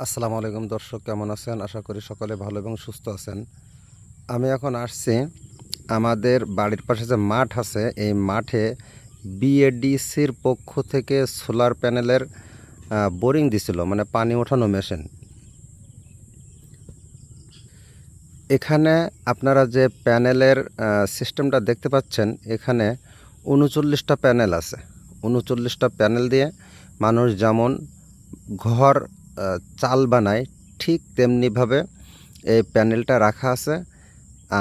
আসসালামু আলাইকুম দর্শক, কেমন আছেন? আশা করি সকলে ভালো এবং সুস্থ আছেন। আমি এখন আসছি আমাদের বাড়ির পাশে যে মাঠ আছে, এই মাঠে বিএডিসির পক্ষ থেকে সোলার প্যানেলের বোরিং দিছিল, মানে পানি ওঠানো মেশিন। এখানে আপনারা যে প্যানেলের সিস্টেমটা দেখতে পাচ্ছেন, এখানে 39টা প্যানেল আছে। 39টা প্যানেল দিয়ে মানুষ যেমন ঘর চাল বানায়, ঠিক তেমনিভাবে এই প্যানেলটা রাখা আছে।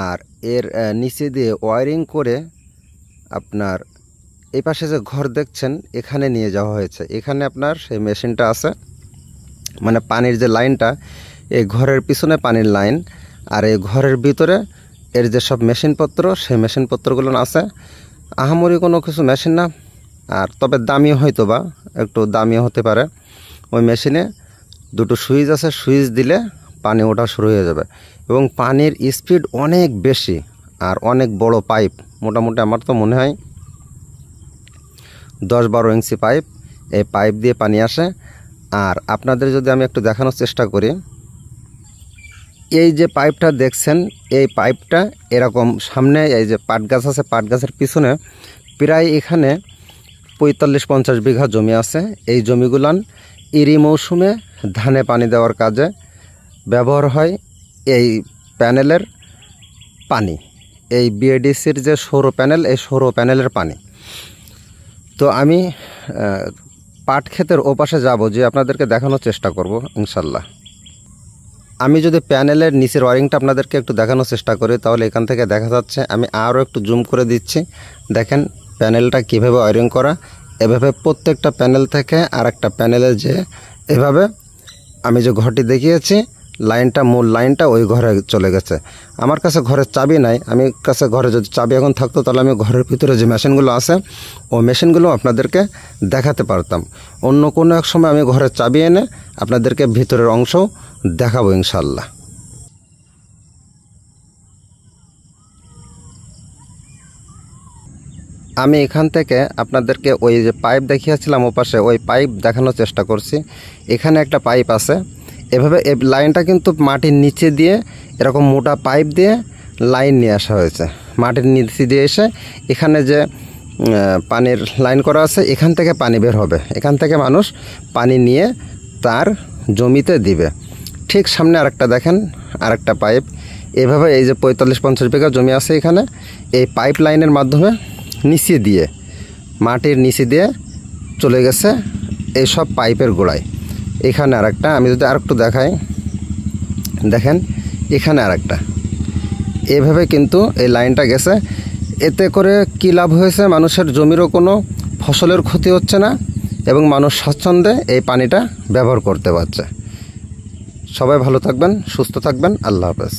আর এর নিচে দিয়ে ওয়ারিং করে আপনার এই পাশে যে ঘর দেখছেন, এখানে নিয়ে যাওয়া হয়েছে। এখানে আপনার সেই মেশিনটা আছে, মানে পানির যে লাইনটা, এই ঘরের পিছনে পানির লাইন, আর এই ঘরের ভিতরে এর যে সব মেশিনপত্র, সেই মেশিনপত্রগুলো আছে। আহামরি কোনো কিছু মেশিন না, আর তবে দামিও হয়তো বা একটু দামিও হতে পারে। ওই মেশিনে দুটো সুইচ আছে, সুইচ দিলে পানি ওঠা শুরু হয়ে যাবে। এবং পানির স্পিড অনেক বেশি, আর অনেক বড় পাইপ, মোটামুটি আমার তো মনে হয় 10-12 ইঞ্চি পাইপ। এই পাইপ দিয়ে পানি আসে। আর আপনাদের যদি আমি একটু দেখানোর চেষ্টা করি, এই যে পাইপটা দেখছেন, এই পাইপটা এরকম সামনে এই যে পাট গাছ আছে, পাট গাছের পিছনে প্রায় এখানে 45-50 বিঘা জমি আছে। এই জমিগুলান এরই মৌসুমে ধানে পানি দেওয়ার কাজে ব্যবহার হয় এই প্যানেলের পানি, এই বিএডিসির যে সৌর প্যানেল, এই সৌর প্যানেলের পানি। তো আমি পাট ক্ষেতের ওপাশে যাব, যে আপনাদেরকে দেখানোর চেষ্টা করব ইনশাল্লাহ। আমি যদি প্যানেলের নিচের ওয়ারিংটা আপনাদেরকে একটু দেখানোর চেষ্টা করি, তাহলে এখান থেকে দেখা যাচ্ছে। আমি আরও একটু জুম করে দিচ্ছি, দেখেন প্যানেলটা কীভাবে ওয়ারিং করা। এভাবে প্রত্যেকটা প্যানেল থেকে আর একটা প্যানেলে যে এভাবে আমি যে ঘরটি দেখিয়েছি, লাইনটা, মূল লাইনটা ওই ঘরে চলে গেছে। আমার কাছে ঘরের চাবি নাই, ঘরে যদি চাবি এখন থাকতো, তাহলে আমি ঘরের ভিতরে যে মেশিনগুলো আছে, ওই মেশিনগুলো আপনাদেরকে দেখাতে পারতাম। অন্য কোনো এক সময় আমি ঘরের চাবি এনে আপনাদেরকে ভিতরের অংশ দেখাবো ইনশাল্লাহ। আমি এখান থেকে আপনাদেরকে ওই যে পাইপ দেখিয়েছিলাম ওপাশে, ওই পাইপ দেখানোর চেষ্টা করছি। এখানে একটা পাইপ আছে, এভাবে এই লাইনটা কিন্তু মাটির নিচে দিয়ে এরকম মোটা পাইপ দিয়ে লাইন নিয়ে আসা হয়েছে। মাটির নিচে দিয়ে এসে এখানে যে পানির লাইন করা আছে, এখান থেকে পানি বের হবে। এখান থেকে মানুষ পানি নিয়ে তার জমিতে দিবে। ঠিক সামনে আরেকটা দেখেন, আরেকটা পাইপ। এভাবে এই যে 45-50 বিঘা জমি আছে, এখানে এই পাইপ লাইনের মাধ্যমে নিচে দিয়ে, মাটির নিচে দিয়ে চলে গেছে এই সব পাইপের গোড়ায়। এখানে আরেকটা, আমি যদি আরেকটু দেখাই, দেখেন এখানে আরেকটা। এভাবে কিন্তু এই লাইনটা গেছে। এতে করে কী লাভ হয়েছে? মানুষের জমিরও কোনো ফসলের ক্ষতি হচ্ছে না, এবং মানুষ স্বাচ্ছন্দ্যে এই পানিটা ব্যবহার করতে পারছে। সবাই ভালো থাকবেন, সুস্থ থাকবেন। আল্লাহ হাফেজ।